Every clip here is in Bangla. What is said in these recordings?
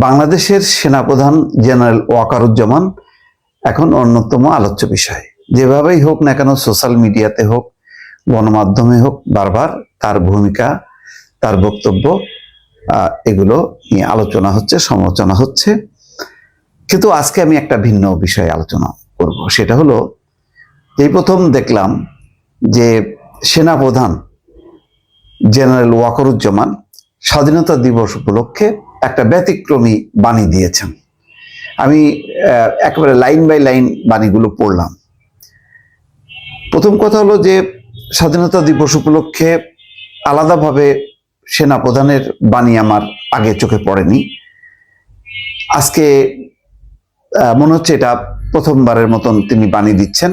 বাংলাদেশের সেনাপ্রধান জেনারেল ওয়াকারুজ্জামান এখন অন্যতম আলোচ্য বিষয়। যেভাবেই হোক না কেন, সোশ্যাল মিডিয়াতে হোক, গণমাধ্যমে হোক, বারবার তার ভূমিকা, তার বক্তব্য এগুলো নিয়ে আলোচনা হচ্ছে, সমালোচনা হচ্ছে। কিন্তু আজকে আমি একটা ভিন্ন বিষয়ে আলোচনা করব। সেটা হলো, এই প্রথম দেখলাম যে সেনাপ্রধান জেনারেল ওয়াকারুজ্জামান স্বাধীনতা দিবস উপলক্ষে একটা ব্যতিক্রমী বাণী দিয়েছেন। আমি একেবারে লাইন বাই লাইন বাণীগুলো পড়লাম। প্রথম কথা হলো যে স্বাধীনতা দিবস উপলক্ষে আলাদাভাবে সেনাপ্রধানের বাণী আমার আগে চোখে পড়েনি। আজকে মনে হচ্ছে এটা প্রথমবারের মতন তিনি বাণী দিচ্ছেন।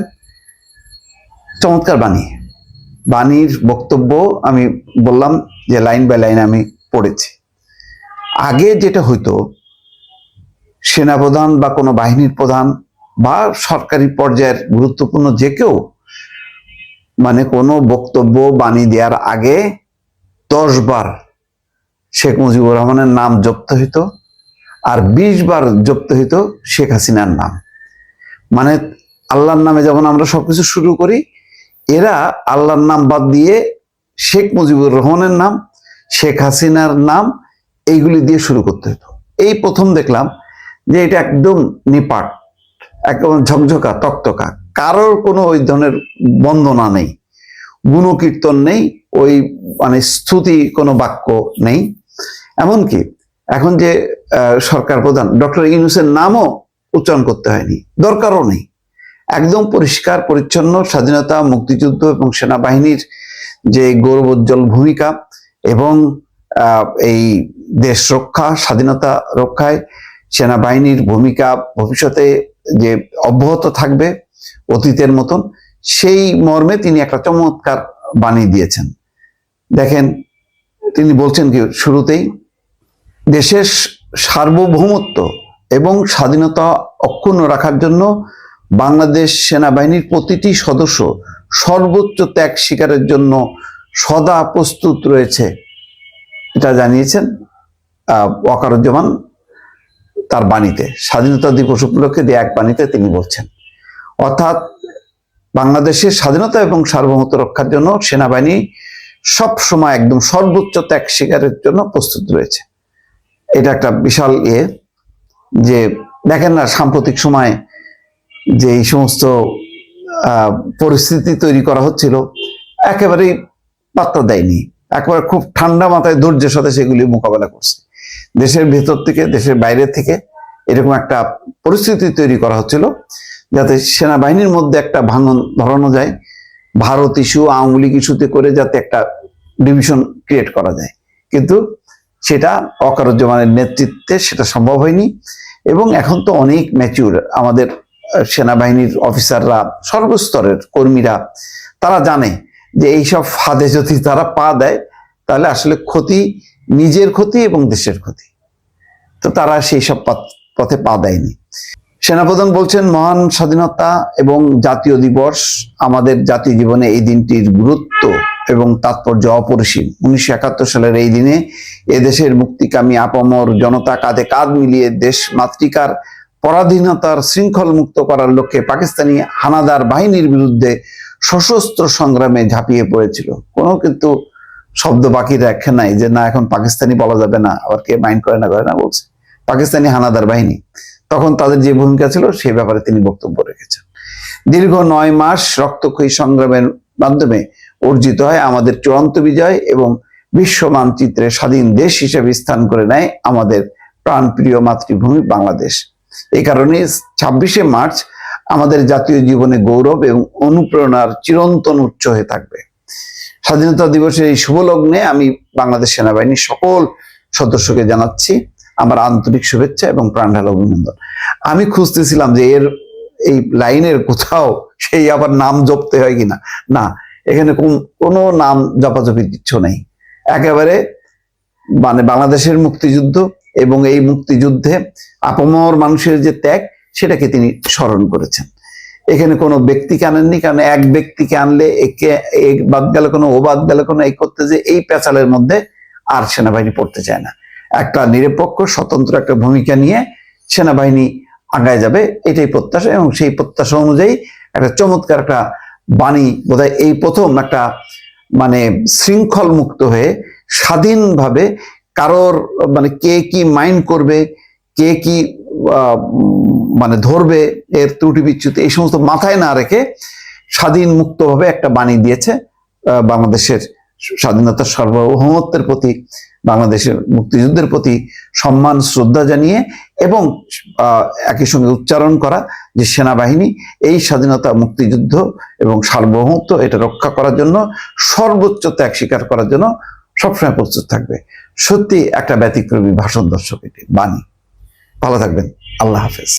চমৎকার বাণী। বাণীর বক্তব্য আমি বললাম যে লাইন বাই লাইন আমি পড়েছি। আগে যেটা হইতো, সেনাপ্রধান বা কোনো বাহিনীর প্রধান বা সরকারি পর্যায়ের গুরুত্বপূর্ণ যে কেউ মানে কোনো বক্তব্য বাণী দেওয়ার আগে 10 বার শেখ মুজিবুর রহমানের নাম জপ্ত হইতো, আর 20 বার জপ্ত হইতো শেখ হাসিনার নাম। মানে আল্লাহর নামে যেমন আমরা সবকিছু শুরু করি, এরা আল্লাহর নাম বাদ দিয়ে শেখ মুজিবুর রহমানের নাম, শেখ হাসিনার নাম, এইগুলি দিয়ে শুরু করতে হতো। এই প্রথম দেখলাম যে এটা একদম নিপাট, একদম ঝকঝকা তকতকা, কারোর কোনো ওই ধরনের বন্দনা নেই, গুণকীর্তন নেই, ওই মানে স্তুতি কোনো বাক্য নেই। এমনকি এখন যে সরকার প্রধান ডক্টর ইউনূসের নামও উচ্চারণ করতে হয়নি, দরকারও নেই। একদম পরিষ্কার পরিচ্ছন্ন স্বাধীনতা, মুক্তিযুদ্ধ এবং সেনাবাহিনীর যে গৌরবোজ্জ্বল ভূমিকা এবং এই দেশ রক্ষা, স্বাধীনতা রক্ষায় সেনাবাহিনীর ভূমিকা ভবিষ্যতে যে অব্যাহত থাকবে অতীতের মতন, সেই মর্মে তিনি একটা চমৎকার বাণী দিয়েছেন। দেখেন, তিনি বলছেন কি শুরুতেই, দেশের সার্বভৌমত্ব এবং স্বাধীনতা অক্ষুণ্ণ রাখার জন্য বাংলাদেশ সেনাবাহিনীর প্রতিটি সদস্য সর্বোচ্চ ত্যাগ স্বীকারের জন্য সদা প্রস্তুত রয়েছে। এটা জানিয়েছেন ওয়াকারুজ্জামান তার বাণীতে, স্বাধীনতা দিবস উপলক্ষে দিয়ে এক বাণীতে তিনি বলছেন। অর্থাৎ বাংলাদেশের স্বাধীনতা এবং সার্বভৌমত্ব রক্ষার জন্য সেনাবাহিনী সব সময় একদম সর্বোচ্চ ত্যাগ স্বীকারের জন্য প্রস্তুত রয়েছে। এটা একটা বিশাল যে দেখেন না, সাম্প্রতিক সময় যে এই সমস্ত পরিস্থিতি তৈরি করা হচ্ছিল, একেবারেই পাত্তা দেয়নি, একেবারে খুব ঠান্ডা মাথায় ধৈর্যের সাথে সেগুলি মোকাবেলা করছে। দেশের ভেতর থেকে, দেশের বাইরে থেকে এরকম একটা পরিস্থিতি তৈরি করা হচ্ছিল যাতে সেনাবাহিনীর মধ্যে একটা ভাঙন ধরানো যায়, ভারত ইস্যু, আওয়ামী লীগ ইস্যুতে করে যাতে একটা ডিভিশন ক্রিয়েট করা যায়। কিন্তু সেটা ওয়াকারুজ্জামানের নেতৃত্বে সেটা সম্ভব হয়নি। এবং এখন তো অনেক ম্যাচিউর আমাদের সেনাবাহিনীর অফিসাররা, সর্বস্তরের কর্মীরা, তারা জানে যে এইসব ফাঁদে যদি তারা পা দেয় তাহলে আসলে ক্ষতি নিজের ক্ষতি এবং দেশের ক্ষতি। তো তারা সেই সব পথে পা দেয়নি। সেনাপ্রধান বলছেন, মহান স্বাধীনতা এবং জাতীয় দিবস, আমাদের জাতীয় জীবনে এই দিনটির গুরুত্ব এবং তাৎপর্য অপরিসীম। 1971 সালের এই দিনে এদেশের মুক্তিকামী আপামর জনতা কাঁধে কাঁধ মিলিয়ে দেশ মাতৃকার পরাধীনতার শৃঙ্খল মুক্ত করার লক্ষ্যে পাকিস্তানি হানাদার বাহিনীর বিরুদ্ধে সশস্ত্র সংগ্রামে ঝাঁপিয়ে পড়েছিল। কোনো কিন্তু শব্দ বাকি রাখে নাই যে না এখন পাকিস্তানি বলা যাবে না, আবার কে মাইন্ড করে না বলছে পাকিস্তানি হানাদার বাহিনী। তখন তাদের যে ভূমিকা ছিল সেই ব্যাপারে তিনি বক্তব্য রেখেছেন। দীর্ঘ 9 মাস রক্তক্ষয়ী সংগ্রামের মাধ্যমে অর্জিত হয় আমাদের চূড়ান্ত বিজয় এবং বিশ্ব মানচিত্রে স্বাধীন দেশ হিসেবে স্থান করে নেয় আমাদের প্রাণপ্রিয় মাতৃভূমি বাংলাদেশ। এই কারণে 26শে মার্চ আমাদের জাতীয় জীবনে গৌরব এবং অনুপ্রেরণার চিরন্তন উৎস হয়ে থাকবে। স্বাধীনতা দিবসের এই শুভ লগ্নে আমি বাংলাদেশ সেনাবাহিনীর সকল সদস্যকে জানাচ্ছি আমার আন্তরিক শুভেচ্ছা এবং প্রাণঢালা অভিনন্দন। আমি খুঁজতেছিলাম যে এই লাইনের কোথাও সেই আবার নাম জপতে হয় কিনা। না, এখানে কোনো নাম জপাজপির কিচ্ছু নেই। একেবারে মানে বাংলাদেশের মুক্তিযুদ্ধ এবং এই মুক্তিযুদ্ধে আপামর মানুষের যে ত্যাগ, সেটাকে তিনি স্মরণ করেছেন। এখানে কোনো ব্যক্তিকে আনেননি, কারণ এক ব্যক্তিকে আনলে একে বাদ গেলে কোনো, ও বাদ গেলে কোনো, এই করতে যে এই পেঁচালের মধ্যে আর সেনাবাহিনী পড়তে চায় না। একটা নিরপেক্ষ স্বতন্ত্র একটা ভূমিকা নিয়ে সেনাবাহিনী আগায় যাবে, এটাই প্রত্যাশা। এবং সেই প্রত্যাশা অনুযায়ী একটা চমৎকার একটা বাণী বোধহয় এই প্রথম একটা মানে শৃঙ্খল মুক্ত হয়ে স্বাধীনভাবে কারোর মানে কে কি মাইন্ড করবে, কে কি মানে ধরবে, এর ত্রুটি বিচ্যুতি এই সমস্ত মাথায় না রেখে স্বাধীন মুক্তভাবে একটা বাণী দিয়েছে বাংলাদেশের স্বাধীনতার সার্বভৌমত্বের প্রতি, বাংলাদেশের মুক্তিযুদ্ধের প্রতি সম্মান শ্রদ্ধা জানিয়ে, এবং একই সঙ্গে উচ্চারণ করা যে সেনাবাহিনী এই স্বাধীনতা, মুক্তিযুদ্ধ এবং সার্বভৌমত্ব এটা রক্ষা করার জন্য সর্বোচ্চ ত্যাগ স্বীকার করার জন্য সবসময় প্রস্তুত থাকবে। সত্যি একটা ব্যতিক্রমী ভাষণ দর্শক, এটি বাণী। ভালো থাকবেন, আল্লাহ হাফেজ।